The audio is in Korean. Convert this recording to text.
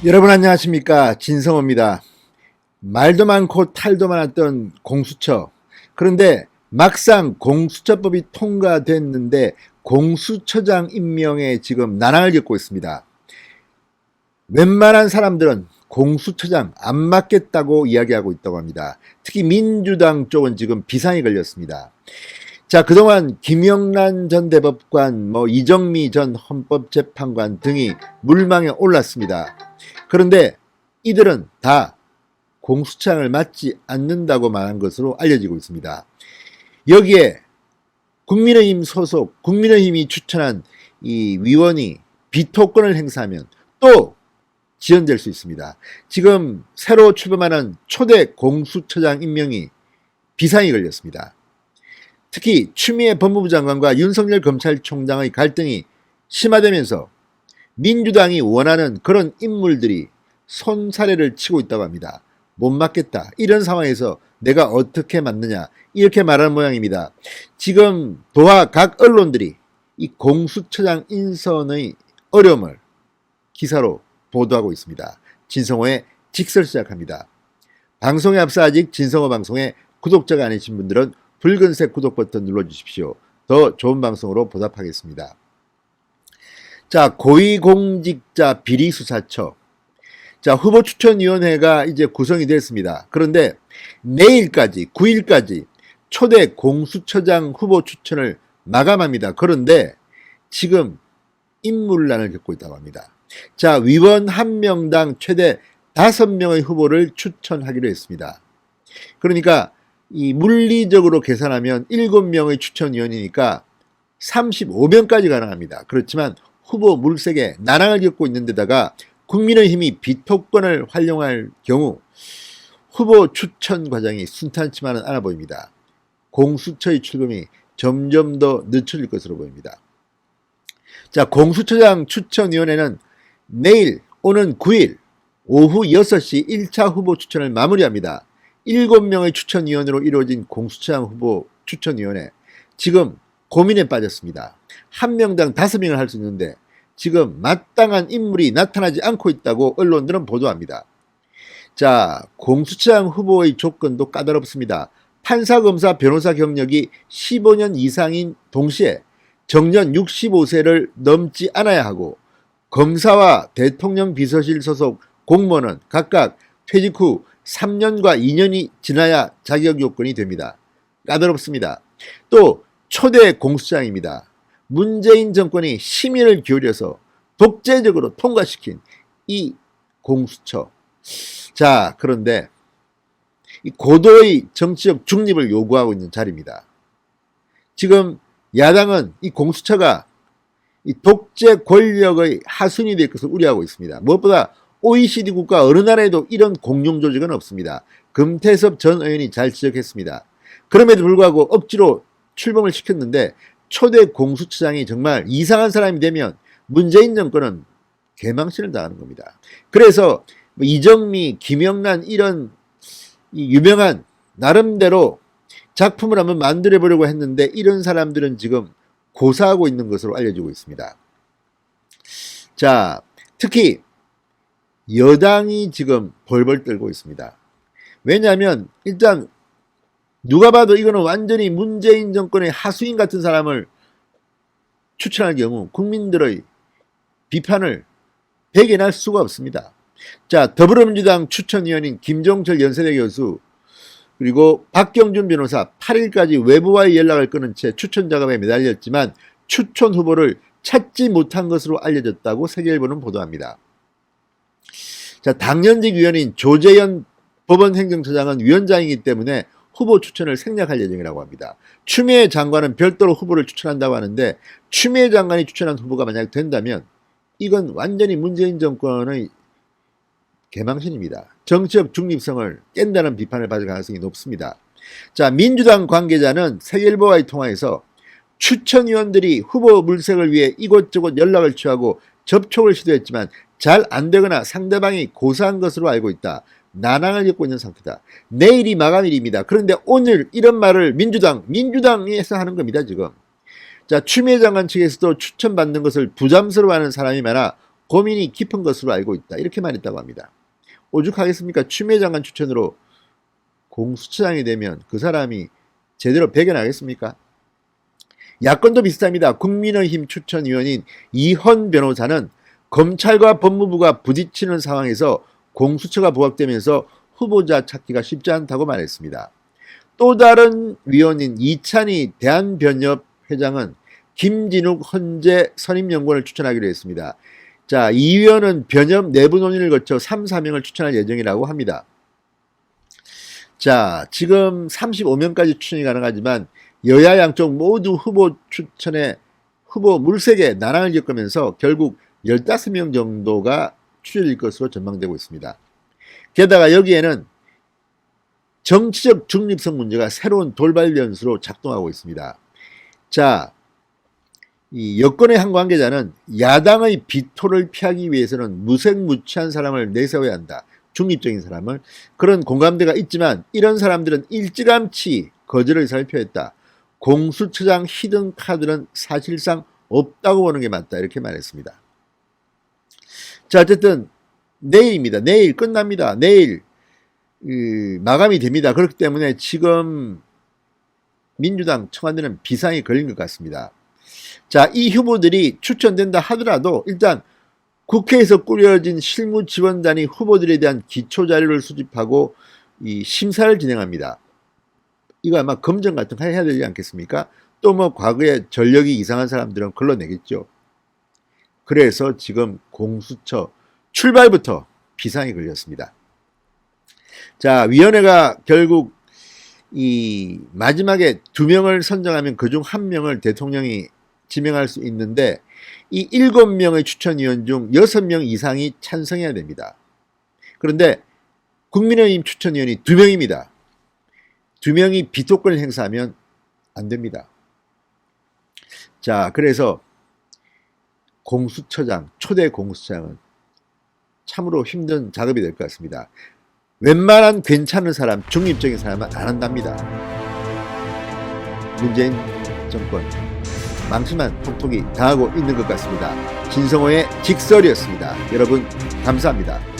여러분 안녕하십니까, 진성호입니다. 말도 많고 탈도 많았던 공수처. 그런데 막상 공수처법이 통과됐는데 공수처장 임명에 지금 난항을 겪고 있습니다. 웬만한 사람들은 공수처장 안 맡겠다고 이야기하고 있다고 합니다. 특히 민주당 쪽은 지금 비상이 걸렸습니다. 자, 그동안 김영란 전 대법관, 이정미 전 헌법재판관 등이 물망에 올랐습니다. 그런데 이들은 다 공수처장을 맡지 않는다고 말한 것으로 알려지고 있습니다. 여기에 국민의힘 소속, 국민의힘이 추천한 이 위원이 비토권을 행사하면 또 지연될 수 있습니다. 지금 새로 출범하는 초대 공수처장 임명이 비상이 걸렸습니다. 특히 추미애 법무부 장관과 윤석열 검찰총장의 갈등이 심화되면서 민주당이 원하는 그런 인물들이 손사래를 치고 있다고 합니다. 못 맡겠다. 이런 상황에서 내가 어떻게 맡느냐. 이렇게 말하는 모양입니다. 지금 도하 각 언론들이 이 공수처장 인선의 어려움을 기사로 보도하고 있습니다. 진성호의 직설 시작합니다. 방송에 앞서 아직 진성호 방송에 구독자가 아니신 분들은 붉은색 구독 버튼 눌러주십시오. 더 좋은 방송으로 보답하겠습니다. 자, 고위공직자 비리수사처. 자, 후보추천위원회가 이제 구성이 됐습니다. 그런데 내일까지, 9일까지 초대 공수처장 후보 추천을 마감합니다. 그런데 지금 인물난을 겪고 있다고 합니다. 자, 위원 1명당 최대 5명의 후보를 추천하기로 했습니다. 그러니까 이 물리적으로 계산하면 7명의 추천위원이니까 35명까지 가능합니다. 그렇지만 후보 물색에 난항을 겪고 있는 데다가 국민의힘이 비토권을 활용할 경우 후보 추천 과정이 순탄치만은 않아 보입니다. 공수처의 출범이 점점 더 늦춰질 것으로 보입니다. 자, 공수처장 추천위원회는 내일 오는 9일 오후 6시 1차 후보 추천을 마무리합니다. 7명의 추천위원으로 이루어진 공수처장 후보 추천위원회, 지금 고민에 빠졌습니다. 1명당 5명을 할 수 있는데 지금 마땅한 인물이 나타나지 않고 있다고 언론들은 보도합니다. 자, 공수처장 후보의 조건도 까다롭습니다. 판사, 검사, 변호사 경력이 15년 이상인 동시에 정년 65세를 넘지 않아야 하고, 검사와 대통령 비서실 소속 공무원은 각각 퇴직 후 3년과 2년이 지나야 자격 요건이 됩니다. 까다롭습니다. 또 초대 공수처장입니다. 문재인 정권이 심의를 기울여서 독재적으로 통과시킨 이 공수처. 자, 그런데 이 고도의 정치적 중립을 요구하고 있는 자리입니다. 지금 야당은 이 공수처가 이 독재 권력의 하순이 될 것을 우려하고 있습니다. 무엇보다 OECD 국가 어느 나라에도 이런 공룡 조직은 없습니다. 금태섭 전 의원이 잘 지적했습니다. 그럼에도 불구하고 억지로 출범을 시켰는데 초대 공수처장이 정말 이상한 사람이 되면 문재인 정권은 개망신을 당하는 겁니다. 그래서 이정미, 김영란 이런 유명한 나름대로 작품을 한번 만들어 보려고 했는데 이런 사람들은 지금 고사하고 있는 것으로 알려지고 있습니다. 자, 특히 여당이 지금 벌벌 떨고 있습니다. 왜냐하면 일단 누가 봐도 이거는 완전히 문재인 정권의 하수인 같은 사람을 추천할 경우 국민들의 비판을 배견할 수가 없습니다. 자, 더불어민주당 추천위원인 김종철 연세대 교수, 그리고 박경준 변호사 8일까지 외부와의 연락을 끊은 채 추천 작업에 매달렸지만 추천 후보를 찾지 못한 것으로 알려졌다고 세계일보는 보도합니다. 자, 당연직 위원인 조재현 법원행정처장은 위원장이기 때문에 후보 추천을 생략할 예정이라고 합니다. 추미애 장관은 별도로 후보를 추천한다고 하는데 추미애 장관이 추천한 후보가 만약 된다면 이건 완전히 문재인 정권의 개망신입니다. 정치적 중립성을 깬다는 비판을 받을 가능성이 높습니다. 자, 민주당 관계자는 세계일보와의 통화에서 추천위원들이 후보 물색을 위해 이곳저곳 연락을 취하고 접촉을 시도했지만 잘 안되거나 상대방이 고사한 것으로 알고 있다. 난항을 겪고 있는 상태다. 내일이 마감일입니다. 그런데 오늘 이런 말을 민주당에서 하는 겁니다, 지금. 자, 추미애 장관 측에서도 추천받는 것을 부담스러워하는 사람이 많아 고민이 깊은 것으로 알고 있다. 이렇게 말했다고 합니다. 오죽하겠습니까? 추미애 장관 추천으로 공수처장이 되면 그 사람이 제대로 배겨나겠습니까? 야권도 비슷합니다. 국민의힘 추천위원인 이헌 변호사는 검찰과 법무부가 부딪히는 상황에서 공수처가 부각되면서 후보자 찾기가 쉽지 않다고 말했습니다. 또 다른 위원인 이찬희 대한변협 회장은 김진욱 헌재 선임연구원을 추천하기로 했습니다. 자, 이 위원은 변협 내부 논의를 거쳐 3, 4명을 추천할 예정이라고 합니다. 자, 지금 35명까지 추천이 가능하지만 여야 양쪽 모두 후보 추천에 후보 물색에 난항을 겪으면서 결국 15명 정도가 추려질 것으로 전망되고 있습니다. 게다가 여기에는 정치적 중립성 문제가 새로운 돌발 변수로 작동하고 있습니다. 자, 이 여권의 한 관계자는 야당의 비토를 피하기 위해서는 무색무취한 사람을 내세워야 한다. 중립적인 사람을. 그런 공감대가 있지만 이런 사람들은 일찌감치 거절을 살펴했다. 공수처장 히든 카드는 사실상 없다고 보는 게 맞다. 이렇게 말했습니다. 자, 어쨌든 내일입니다. 내일 끝납니다. 내일 마감이 됩니다. 그렇기 때문에 지금 민주당 청와대는 비상이 걸린 것 같습니다. 자, 이 후보들이 추천된다 하더라도 일단 국회에서 꾸려진 실무지원단이 후보들에 대한 기초자료를 수집하고 이 심사를 진행합니다. 이거 아마 검증 같은 거 해야 되지 않겠습니까? 또 뭐 과거에 전력이 이상한 사람들은 걸러내겠죠. 그래서 지금 공수처 출발부터 비상이 걸렸습니다. 자, 위원회가 결국 이 마지막에 2명을 선정하면 그중 1명을 대통령이 지명할 수 있는데 이 7명의 추천위원 중 6명 이상이 찬성해야 됩니다. 그런데 국민의힘 추천위원이 2명입니다. 2명이 비토권을 행사하면 안 됩니다. 자, 그래서 공수처장, 초대 공수처장은 참으로 힘든 작업이 될 것 같습니다. 웬만한 괜찮은 사람, 중립적인 사람은 안 한답니다. 문재인 정권 망신만 통통이 당하고 있는 것 같습니다. 진성호의 직설이었습니다. 여러분 감사합니다.